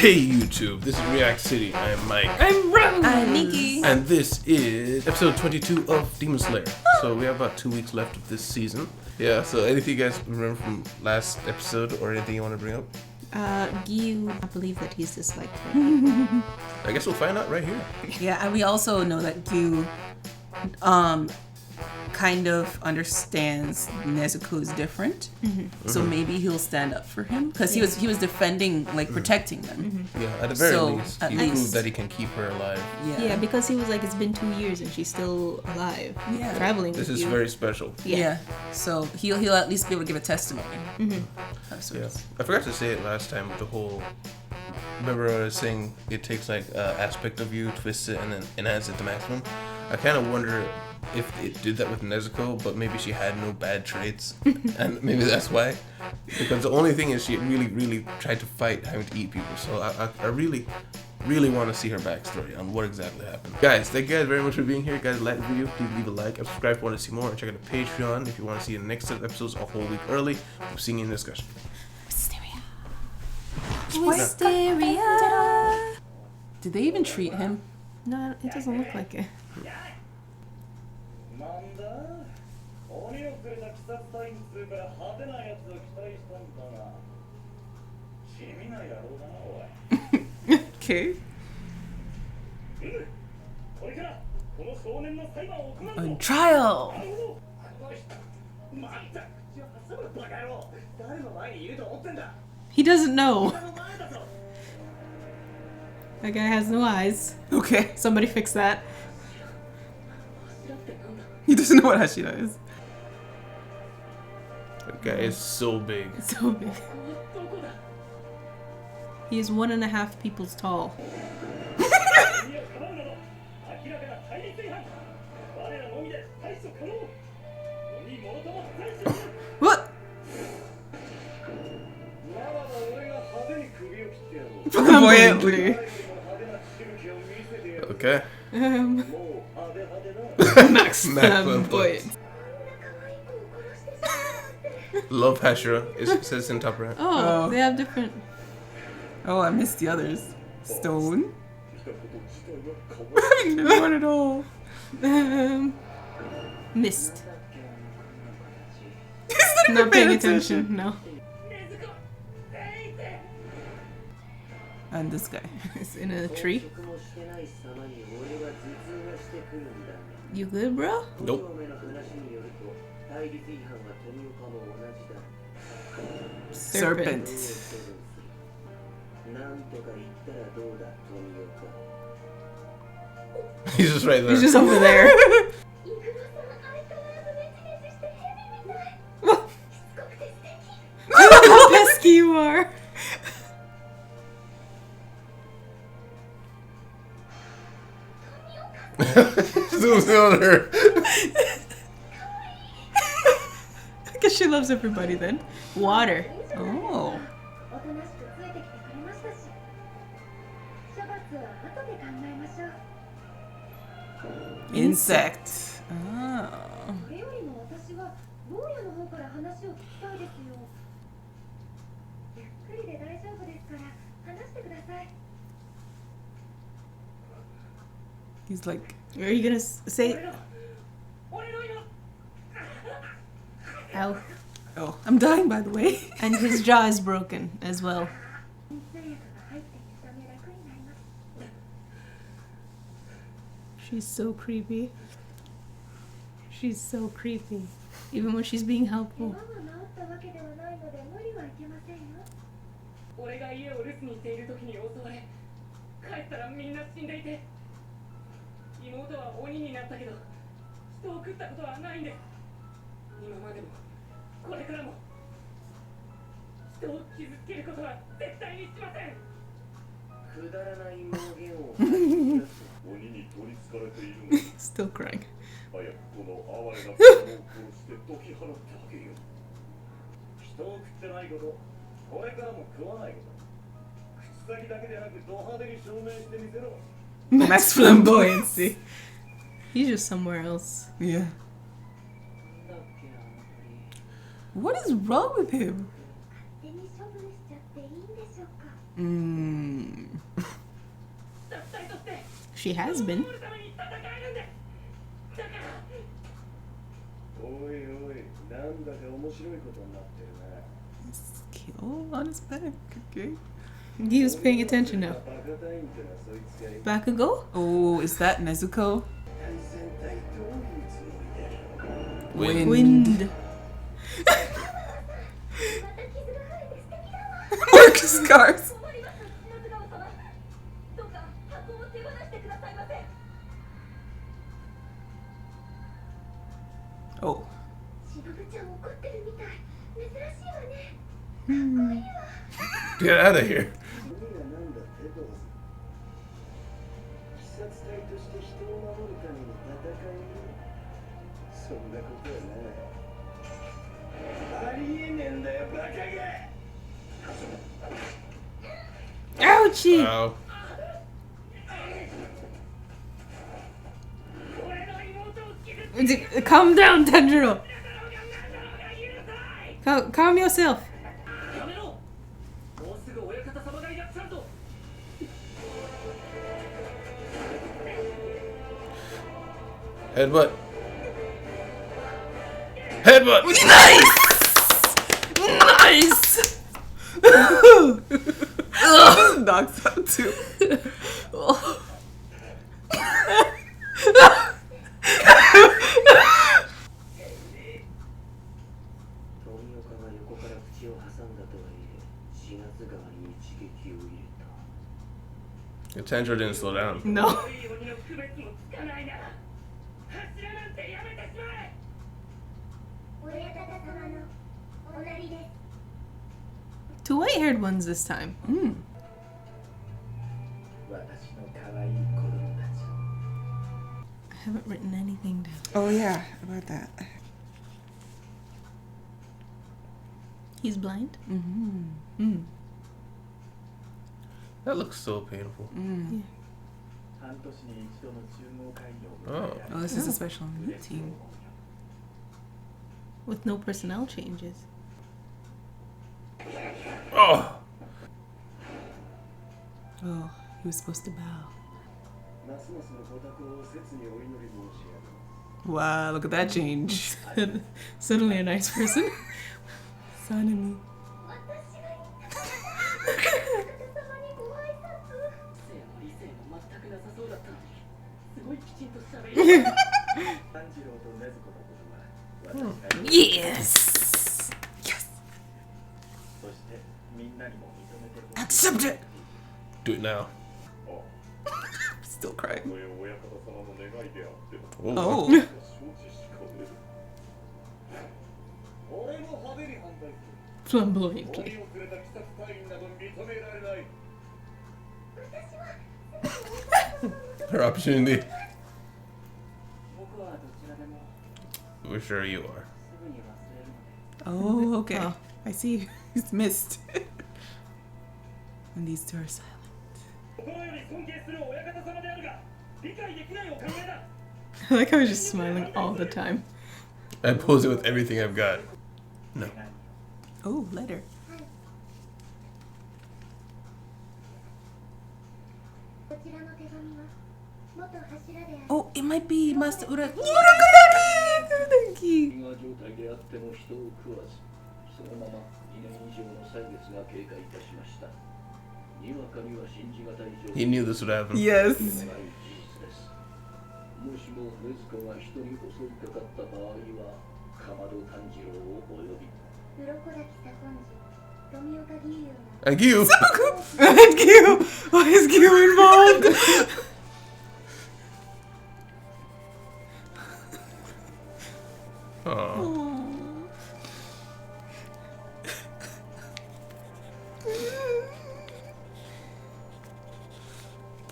Hey YouTube, this is React City. I am Mike. I'm Rose. I'm Nikki. And this is episode 22 of Demon Slayer. So we have about 2 weeks left of this season. Yeah, so anything you guys remember from last episode or anything you want to bring up? Gyu, I believe that he's disliked. I guess we'll find out right here. Yeah, and we also know that Gyu kind of understands Nezuko is different. So maybe he'll stand up for him because he was defending, like protecting them. Yeah, at the very So, least, at he least. proved that he can keep her alive. Yeah, because he was like, it's been 2 years and she's still alive. Yeah. Traveling This with is you. very special. Yeah. So he'll at least be able to give a testimony. Of sorts. Yeah, I forgot to say it last time with the whole. Remember I was saying it takes like aspect of you, twist it, and then enhance it to maximum. I kind of wonder if it did that with Nezuko, but maybe she had no bad traits, and maybe that's why. Because the only thing is she really tried to fight having to eat people. So I really want to see her backstory on what exactly happened. Guys, thank you guys very much for being here. Guys, like the video, please leave a like and subscribe if you want to see more, and check out the Patreon if you want to see the next set of episodes a whole week early. We'll see you in the discussion. Wisteria. Did they even treat him? No, it doesn't look like it. Okay. On trial. He doesn't know. That guy has no eyes. Okay. Somebody fix that. He doesn't know what Hashira is. That guy is so big. So big. He is 1.5 people tall. What? Flamboyantly. Okay. Max Flamboyant. Love Hashira. It says in top right. Oh, Oh. they have different. Oh, I missed the others. Stone. I didn't know it at all. Mist. He's not even Not paying paying attention. No. And this guy. It's in a tree. You good, bro? Nope. Serpent. He's just right there. He's just over there. How pesky you are. Zooms in on her. I guess she loves everybody then. Water. Oh. Insect. Oh. He's like, Are you gonna say? Ow. oh, I'm dying by the way. And his jaw is broken as well. She's so creepy. She's so creepy. Even when she's being helpful. 俺が家を留守にしている時に襲われ帰ったらみんな死んでいて妹は鬼になったけど人を食ったことはないんです今までもこれからも人を傷つけることは絶対にしませんくだらない妄言を鬼に取りつかれているのに Still crying. 早くこの哀れな子供を殺して解き放ってあげよう人を食ってないことこれからも食わないこと口先だけでなくド派手に証明してみせろ Max flamboyancy. He's just somewhere else. Yeah. What is wrong with him? She has been. 守るために戦えるんですだから おいおい、なんだか面白いことになってるな。 Kill on his back. Okay. He was paying attention now. バカ隊員ってのはそいつがいる。 Bakugo? Oh, is that Nezuko? 対戦隊どういうつもりだ。 Wind. Wind. Work scars. 困ります夏川様どうか箱を手放してくださいませ Oh. しのぶちゃん怒ってるみたい珍しいわね Get out of here. 何がなんだってどうぞ。鬼殺隊として人を守るために戦いよ。そんなことはない。ありえねえんだよ、バカが。 Ouchie! Wow. 俺の妹を傷つけ Calm down, Tanjiro. たのが何だろうが許さない Calm yourself. やめろもうすぐ親方様がいらっしゃるぞ Headbutt. Headbutt. Nice! Knocks out too. 富岡が横から口を挟んだとはいえ、4月側に一撃を入れた。 Tanjiro didn't slow down. No. いい鬼の区別もつかないなら柱なんてやめてしまえ親方様のおなりです Two white-haired ones this time. 私の可愛い子供たち。 I haven't written anything down. Oh yeah, about that. He's blind? That looks so painful. 半年に一度の中合会議を迎えられ Oh, this is a special meeting. With no personnel changes. Oh. Oh, he was supposed to bow. ますますのご多幸を切にお祈り申し上げます。 Wow, look at that change. Suddenly a nice person. Suddenly. 私が親方様にご挨拶性も理性も全くなさそうだったのにすごいきちんと喋り炭治郎と禰豆子のことは私が、 Yes! Yes! そしてみんなにも認めてほしい。 Accept it! Do it now. Still crying. これ親方様の願いであっても Oh. Oh. 承知しかねる。俺も派手に反対する。 Flamboyantly. 鬼をくれた鬼殺隊員など認められない。 Her opportunity. 僕はどちらでも We're sure you are. すぐに忘れるので Oh, okay. Oh. I see. He's missed. And these two are silent. 心より尊敬する親方様であるが理解できないお考えだ I like how he's just smiling all the time. I pose it with everything I've got. No. Oh, letter. こちらの手紙は元柱である Oh, it might be Master Uraraki. Uraraki! 飢餓状態であっても人を食わず、そのまま2年以上の歳月が経過いたしました。にわかには信じがたい状 He knew this would happen. Yes. ない事実です。もしも禰豆子が人に襲いかかった場合は、かまど炭治郎をお呼び。鱗滝左近次富岡義勇が Thank you. Thank you! Why is Gyu involved? Oh.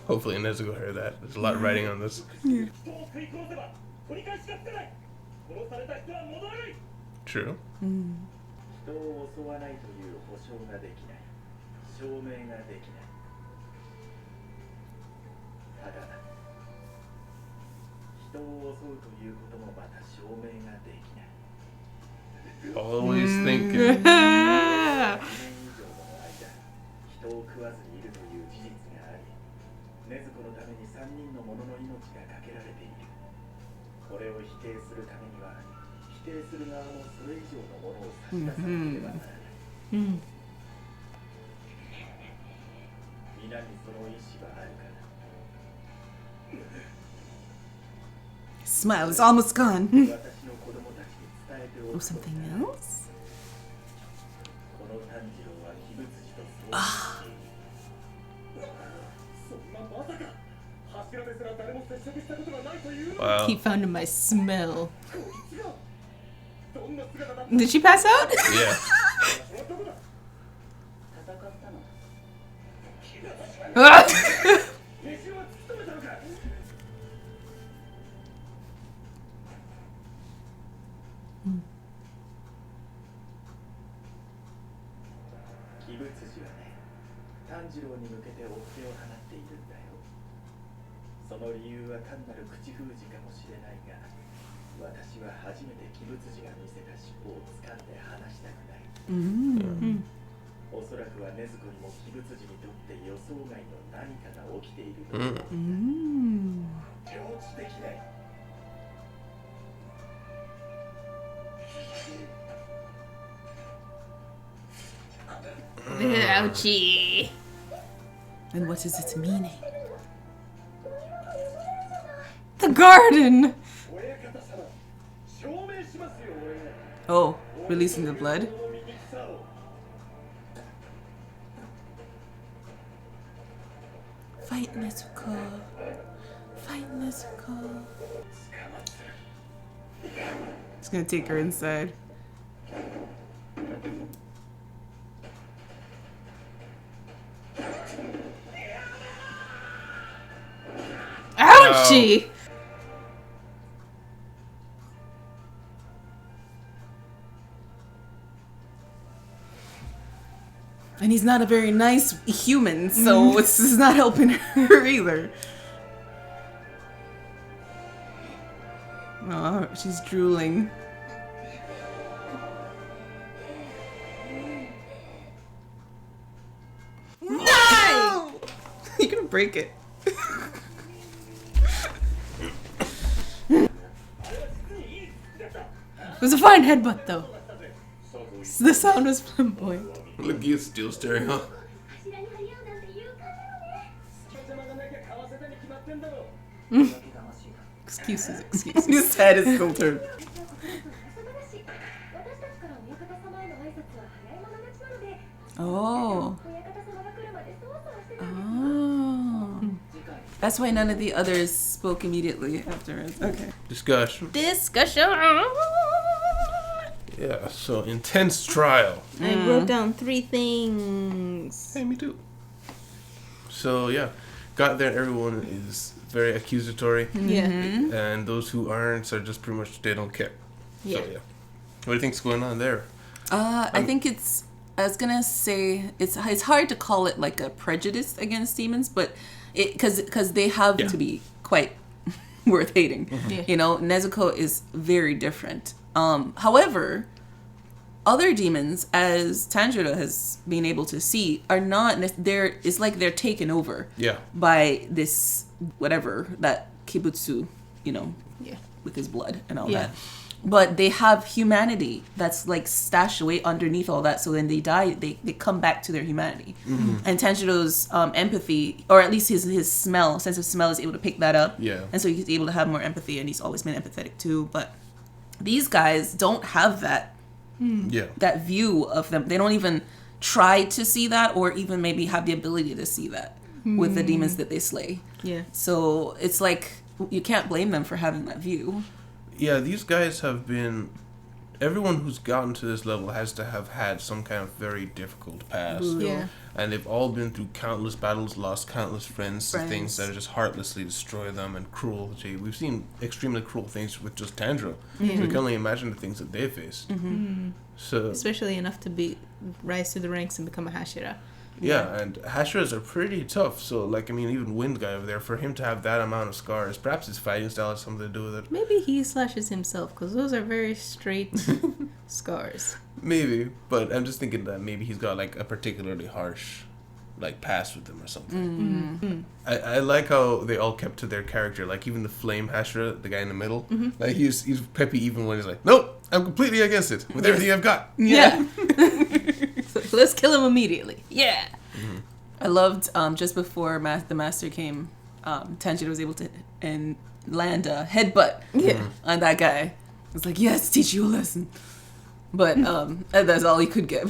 Hopefully Nezuko heard that. There's a lot of writing on this. 人を食い殺せば取り返しがつかない殺された人は戻らない True. 人を襲わないという保証ができない。証明ができない。ただ、人を襲うということもまた証明ができない。 Always thinking. 2年以上もの間、人を食わずにいるという事実があり、禰豆子のために3人の者の命がかけられている。これを否定するためには否定する側もそれ以上のものを差し出さなければならない。うん。皆にその意志はあるから。 Smile is almost gone. 私の子供たちに伝えてお Oh, くことだ。 something else? この炭治郎は鬼物児とそうしている。そんなまさか柱ですら誰も接触したことがないというの Wow. He found my smell. こいつがどんな姿だった Did she pass out? Yeah. の男だ。戦ったの。 Ah! 飯は突き止めたのか。鬼物児はね、炭治郎に向けて追っ手を放っているんだよ。その理由は単なる口封じかもしれないが、私は初めて鬼物児が見せた尻尾を掴んで離したくない。 Mm. おそらくは禰豆子にも鬼物児にとって予想外の何かが起きていると思う。 Mm. 手落ちできない。 Ouchie. And what is its meaning? The garden. 親方様、証明しますよ俺が。 Oh, releasing the blood? この醜さを。 Fight Nezuko. Fight Nezuko. He's gonna take her inside. Ouchie. And he's not a very nice human, so it's not helping her either. Oh, she's drooling. No! You're gonna break it. It was a fine headbutt though. The sound was flamboyant. Look, he's still staring off. 柱に張り合うなんて勇敢なのね。邪魔がなきゃ買わせたに決まってんだろ。 Excuses, excuses. His head is still turned. 私たちから親方様への挨拶は早い者勝ちなので、 Oh. 親方様が来るまでそわそわしてたんです。 Oh. 次回 That's why none of the others spoke immediately afterwards. Okay. Discussion. Discussion. Yeah, so intense trial. I wrote down 3 things. Hey, me too. So yeah, got there. Everyone is very accusatory, Yeah. and those who aren't are just pretty much they don't care. Yeah. So yeah, what do you think's going on there? I think it's. I was gonna say it's hard to call it like a prejudice against demons, but because they have Yeah. to be quite worth hating. Yeah. You know, Nezuko is very different. However, other demons, as Tanjiro has been able to see, are not. It's like they're taken over Yeah, by this whatever that Kibutsu, you know, Yeah. with his blood and all Yeah. that. But they have humanity that's like stashed away underneath all that. So when they die, they come back to their humanity. And Tanjiro's empathy, or at least his sense of smell is able to pick that up. Yeah. And so he's able to have more empathy, and he's always been empathetic too. But these guys don't have that yeah. view of them. They don't even try to see that, or even maybe have the ability to see that with the demons that they slay. Yeah. So it's like you can't blame them for having that view. Yeah, these guys have been. Everyone who's gotten to this level has to have had some kind of very difficult past. Yeah. And they've all been through countless battles, lost countless friends to things Friends. that just heartlessly destroy them and cruelty. We've seen extremely cruel things with just Tanjiro. Yeah. So we can only imagine the things that they faced. So, Especially enough to rise to the ranks and become a Hashira. yeah, and Hashiras are pretty tough. So, like, I mean, even Wind Guy over there, for him to have that amount of scars, perhaps his fighting style has something to do with it. Maybe he slashes himself because those are very straight scars. Maybe, but I'm just thinking that maybe he's got, like, a particularly harsh like past with them or something. I like how they all kept to their character. Like even the Flame Hashira, the guy in the middle, like he's peppy even when he's like, nope, I'm completely against it with everything I've got. Yeah. So let's kill him immediately. Yeah. I loved just before the master came, Tanjiro was able to land a headbutt on that guy. I was like, yes, teach you a lesson. But that's all he could get.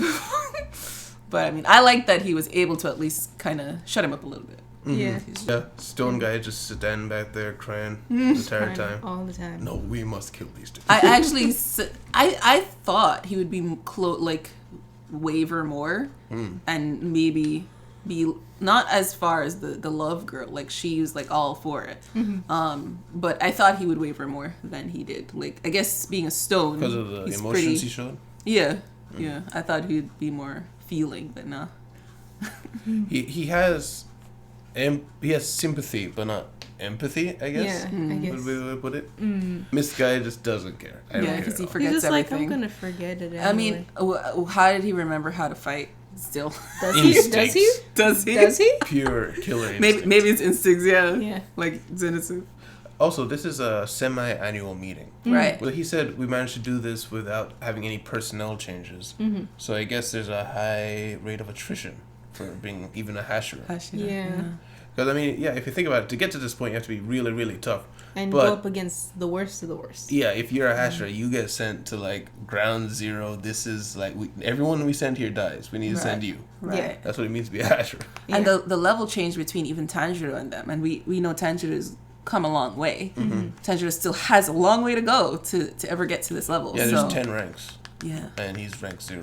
But I mean, I like that he was able to at least kind of shut him up a little bit. Yeah. Yeah, Stone guy just standing back there crying the entire time. All the time. No, we must kill these two. I actually, I thought he would be waver more and maybe be not as far as the love girl. Like she was like all for it. But I thought he would waver more than he did. Like I guess being a stone Because of the he's emotions he showed? Yeah. Yeah. I thought he'd be more feeling, but no. He has sympathy, but not empathy, I guess. Yeah, I guess. Would we put it? This guy just doesn't care. I Yeah, don't because care. he at all. forgets He's just everything. like, I'm gonna forget it anyway. I mean, how did he remember how to fight? Still, does he? Does he? Does he? Does he? Pure killer instinct. Maybe it's instincts. Yeah. Yeah. Like Zenitsu. Also, this is a semi-annual meeting. Right. Well, he said we managed to do this without having any personnel changes. So I guess there's a high rate of attrition for being even a Hashira. Yeah. Because, I mean, yeah, if you think about it, to get to this point, you have to be really, really tough. And But- go up against the worst of the worst. Yeah, if you're a Hashira, you get sent to, like, ground zero. This is, like, everyone we send here dies. We need to send you. Right. Yeah. That's what it means to be a Hashira. And the level change between even Tanjiro and them, and we know Tanjiro's come a long way. Tanjiro still has a long way to go to ever get to this level. Yeah, so, there's 10 ranks. Yeah. And he's rank 0.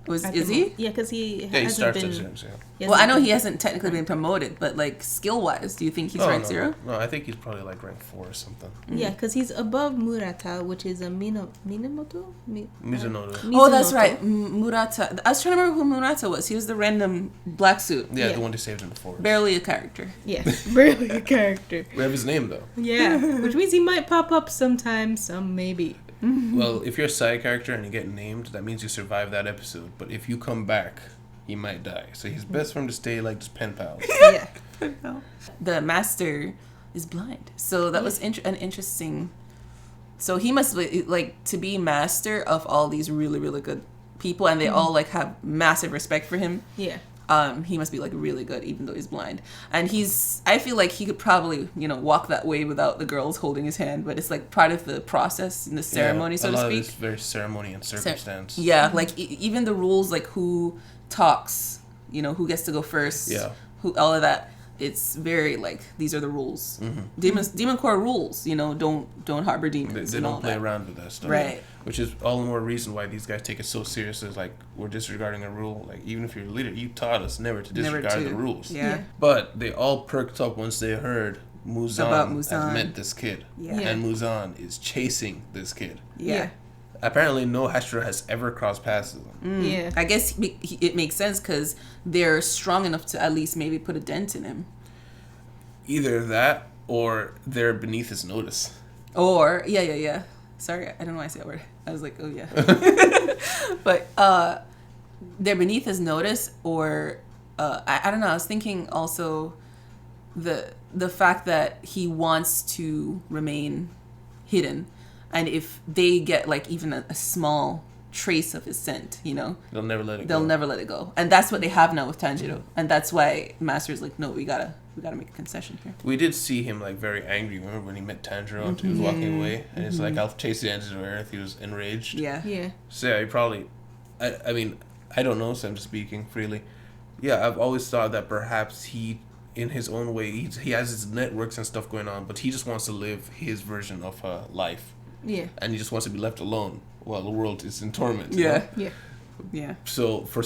Is he? Yeah, because he Yeah, he hasn't starts been. at 0, so. Well, I know he hasn't technically been promoted, but like skill wise, do you think he's rank 0? No, I think he's probably, like, rank 4 or something. Yeah, because he's above Murata, which is a Minamoto. Mizunoda. Oh, that's Mizunoto. right. Murata. I was trying to remember who Murata was. He was the random black suit. Yeah, Yeah. the one they saved in the forest. Barely a character. Yeah, barely a character. We have his name, though. Yeah, which means he might pop up sometime, some maybe. Well, if you're a side character and you get named, that means you survive that episode. But if you come back, he might die. So he's best for him to stay like just pen pals. Yeah. The master is blind, so that was an interesting. So he must be like to be master of all these really really good people, and they all like have massive respect for him. Yeah. He must be like really good, even though he's blind. And I feel like he could probably, walk that way without the girls holding his hand, but it's like part of the process in the ceremony, so a to lot speak. Of it's very ceremony and circumstance. Yeah, like even the rules, like who talks, who gets to go first, Yeah. who all of that. It's very like these are the rules. Demon Core rules. Don't harbor demons. They and all don't play that. around with that stuff. Right. Which is all the more reason why these guys take it so serious. Is like we're disregarding a rule. Like even if you're a leader, you taught us never to disregard the rules. Yeah. But they all perked up once they heard About Muzan has Muzan. met this kid. Yeah. And Muzan is chasing this kid. Yeah. Apparently, no Hashira has ever crossed past them. Yeah. I guess it makes sense because they're strong enough to at least maybe put a dent in him. Either that or they're beneath his notice. Or yeah. Sorry, I don't know why I say that word. I was like, oh yeah. But they're beneath his notice, or I don't know. I was thinking also the fact that he wants to remain hidden, and if they get like even a small trace of his scent, They'll never let it go. they'll never let it go. And that's what they have now with Tanjiro, and that's why Master's like, no, we gotta make a concession here. We did see him like very angry. Remember when he met Tanjiro and he was walking away, and it's like, I'll chase the ends of the earth. He was enraged. Yeah. Yeah. So yeah, he probably. I mean, I don't know. So I'm just speaking freely. Yeah, I've always thought that perhaps he, in his own way, he has his networks and stuff going on, but he just wants to live his version of life, Yeah. and he just wants to be left alone while the world is in torment. Yeah. Yeah. Yeah. So for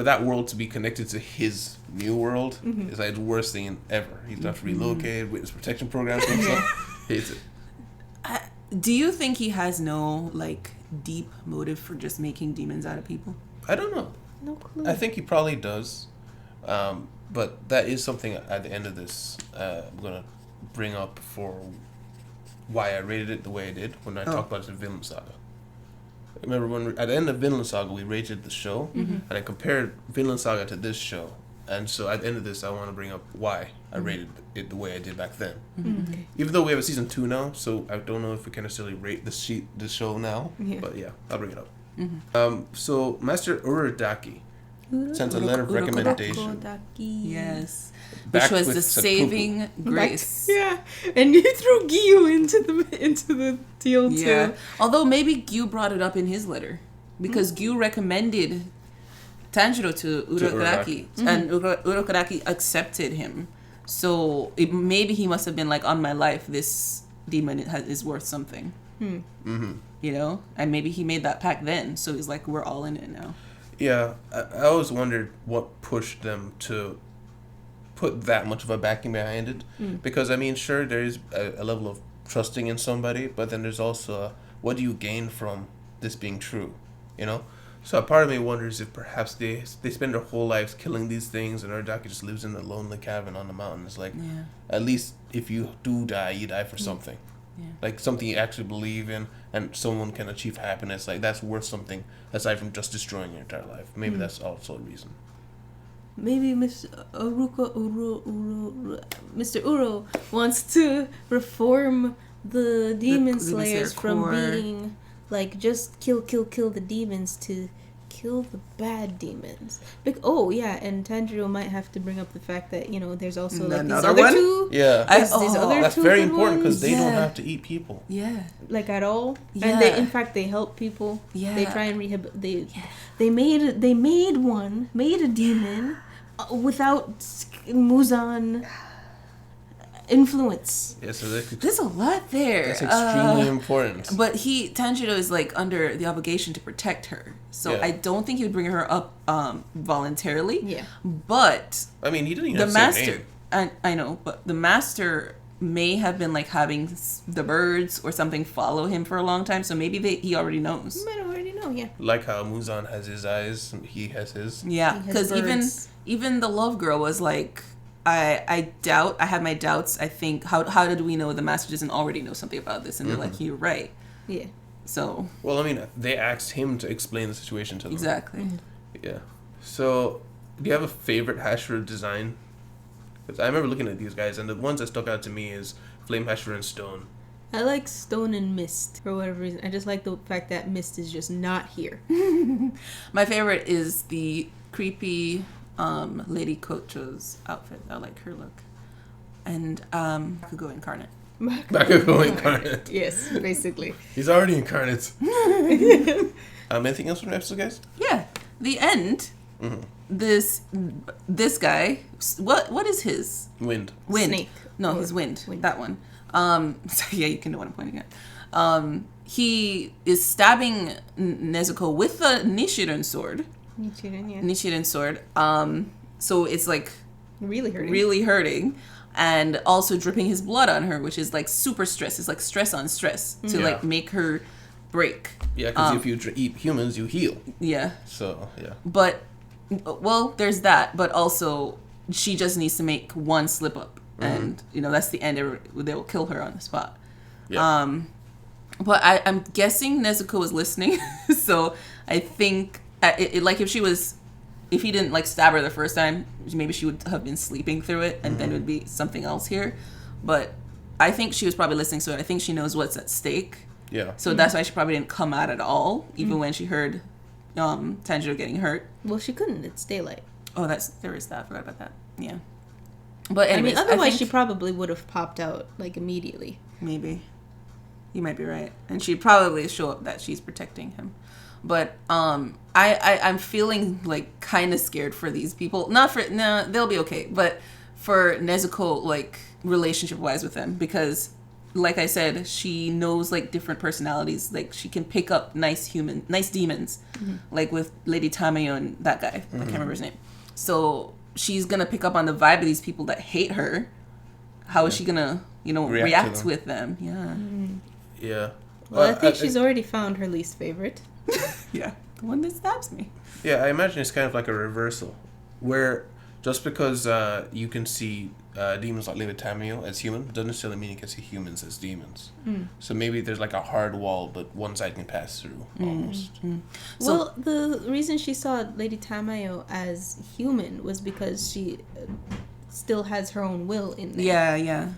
that world to be connected to his new world is like the worst thing ever. He's got to relocate, witness protection programs and stuff. Hates it. Do you think he has no like deep motive for just making demons out of people? I don't know. No clue. I think he probably does. But that is something at the end of this I'm going to bring up for why I rated it the way I did when I talked about it in Vinland Saga. Remember when at the end of Vinland Saga we rated the show and I compared Vinland Saga to this show, And so at the end of this, I want to bring up why I rated it the way I did back then. Okay. Even though we have a season 2 now, so I don't know if we can necessarily rate the show now. Yeah. But yeah, I'll bring it up. So Master Urodaki sent a letter of recommendation. Yes. Back Which was with the seppuku. saving grace. Yeah, and you threw Gyu into the deal Yeah. too. Although maybe Gyu brought it up in his letter. Because Gyu recommended Tanjiro to Urokodaki. And Urokodaki accepted him. So maybe he must have been like, on my life, this demon is worth something. You know? And maybe he made that pact then. So he's like, we're all in it now. Yeah, I always wondered what pushed them to put that much of a backing behind it. Because, I mean, sure, there is a level of trusting in somebody, but then there's also what do you gain from this being true, you know? So a part of me wonders if perhaps they spend their whole lives killing these things and Urodaki just lives in a lonely cabin on the mountain. It's like, at least if you do die, you die for something. Yeah. Like something you actually believe in and someone can achieve happiness. Like that's worth something aside from just destroying your entire life. Maybe that's also a reason. Maybe Mr. Uro wants to reform the demon slayers from core. being like just kill the demons to kill the bad demons. And Tanjiro might have to bring up the fact that there's also like these Another other one? two. Yeah. These other That's two very good important because ones, they don't Yeah. have to eat people. Yeah. like at all. Yeah. And they, in fact, they help people. Yeah. They try and they made a demon without Muzan influence. Yeah, so There's a lot there. that's extremely important. But Tanjiro is like under the obligation to protect her. So Yeah. I don't think he would bring her up voluntarily. Yeah. But I mean, he didn't even the have the same master, name. I know, but the master may have been like having the birds or something follow him for a long time. So maybe he already knows. You might already know, yeah. Like how Muzan has his eyes, he has his. Yeah, He has because birds. even the love girl was like, I had my doubts. I think how did we know the master doesn't already know something about this? And they're like, you're right. Yeah. So Well, I mean, they asked him to explain the situation to them. exactly. Yeah. So, do you have a favorite Hashira design? Because I remember looking at these guys, and the ones that stuck out to me is Flame Hashira and Stone. I like Stone and Mist for whatever reason. I just like the fact that Mist is just not here. My favorite is the creepy Lady Kocho's outfit. I like her look. And Bakugo incarnate. Bakugo incarnate. Yes, basically. He's already incarnate. Anything else from the episode, guys? Yeah. The end. This guy. What is his? Wind. Wind. Snake. No, Or his wind. wind. That one. So yeah, you can know what I'm pointing at. He is stabbing Nezuko with the Nichiren sword. Nichiren, yeah. Nichiren sword. So it's like Really hurting. really hurting, and also dripping his blood on her, which is like super stress. It's like stress on stress to Yeah. like make her break. Yeah, because if you eat humans, you heal. Yeah. So, yeah. But, well, there's that, but also she just needs to make one slip up. And, that's the end. They'll kill her on the spot. Yeah. But I'm guessing Nezuko was listening. So I think, like, if he didn't, like, stab her the first time, maybe she would have been sleeping through it, and then it would be something else here. But I think she was probably listening, so I think she knows what's at stake. Yeah. So that's why she probably didn't come out at all, even when she heard Tanjiro getting hurt. Well, she couldn't. It's daylight. Oh, there is that. I forgot about that. Yeah. But anyways, I mean, otherwise think she probably would have popped out, like, immediately. maybe you might be right, and she'd probably show up that she's protecting him. But I'm feeling like kind of scared for these people. They'll be okay. But for Nezuko, like relationship wise with them, because like I said, she knows like different personalities. Like she can pick up nice demons, like with Lady Tamayo and that guy. I can't remember his name. So she's gonna pick up on the vibe of these people that hate her. How is she gonna, react with them? Yeah. Yeah. Well, I think she's already found her least favorite. Yeah. The one that stabs me. Yeah, I imagine it's kind of like a reversal, where Just because you can see demons like Lady Tamio as human doesn't necessarily mean you can see humans as demons. So maybe there's like a hard wall, but one side can pass through almost. Well, the reason she saw Lady Tamayo as human was because she still has her own will in there. Yeah.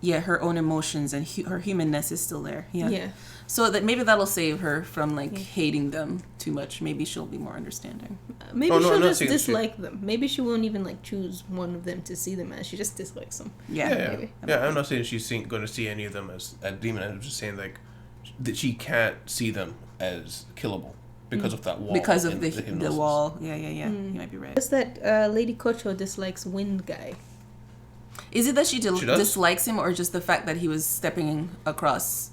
Yeah, her own emotions and her humanness is still there. Yeah. So that maybe that'll save her from like hating them too much. Maybe she'll be more understanding. Maybe Oh, no, she'll I'm not just saying dislike them. Maybe she won't even like choose one of them to see them as. She just dislikes them. Yeah. Yeah, I'm not saying she's going to see any of them as a demon. I'm just saying like that she can't see them as killable because of that wall. Because of and the hypnosis. wall. Yeah. You might be right. Just that Lady Kocho dislikes Wind Guy. Is it that she does? dislikes him, or just the fact that he was stepping across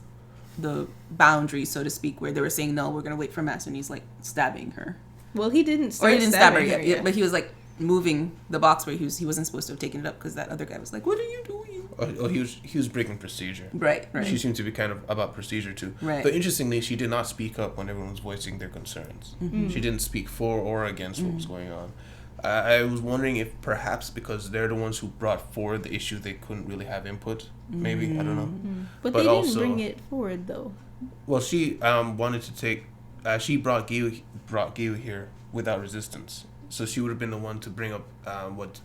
the boundary, so to speak, where they were saying, no, we're going to wait for Master, and he's like stabbing her? Well, he didn't Or start he didn't stab her stabbing yet, but he was like moving the box where he wasn't supposed to have taken it up because that other guy was like, what are you doing? Oh, he was breaking procedure. Right. She seemed to be kind of about procedure too. Right. But interestingly, she did not speak up when everyone was voicing their concerns. She didn't speak for or against what was going on. I was wondering if perhaps because they're the ones who brought forward the issue, they couldn't really have input. Maybe I don't know. But But they also- didn't bring it forward though. Well, she wanted to take. She brought Gyu here without resistance, so she would have been the one to bring up what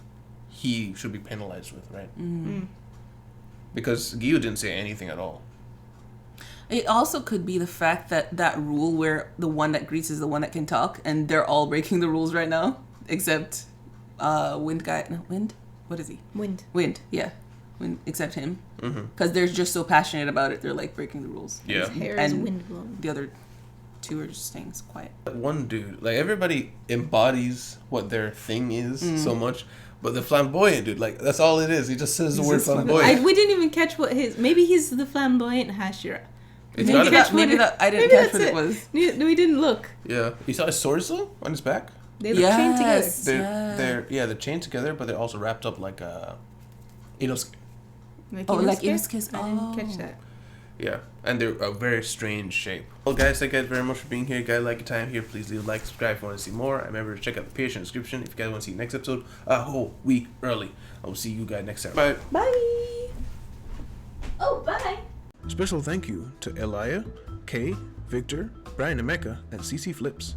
he should be penalized with, right? Because Gyu didn't say anything at all. It also could be the fact that rule where the one that greets is the one that can talk, and they're all breaking the rules right now, except Wind guy. No, Wind? What is he? Wind. Wind, yeah. Wind, except him. Because they're just so passionate about it, they're like breaking the rules. Yeah. His hair is And wind blown. the other two are just staying quiet. One dude, like everybody embodies what their thing is so much, but the flamboyant dude, like that's all it is. He just says the word flamboyant. We didn't even catch what his. Maybe he's the flamboyant Hashira. It's Maybe gotta be. that's what it- I didn't maybe catch that's what it it. was. We didn't look. Yeah, you saw his swords though on his back. They look chained together. They're chained together, but they're also wrapped up like Inosuke. Like Inosuke? Inosuke's- I didn't catch that. Yeah, and they're a very strange shape. Well, guys, thank you guys very much for being here. If you guys like your time here, please leave a like, subscribe if you want to see more. And remember to check out the Patreon description if you guys want to see the next episode a whole week early. I will see you guys next time. Bye. Bye. Oh, bye. Special thank you to Elia, Kay, Victor, Brian and Mecca, and CC Flips.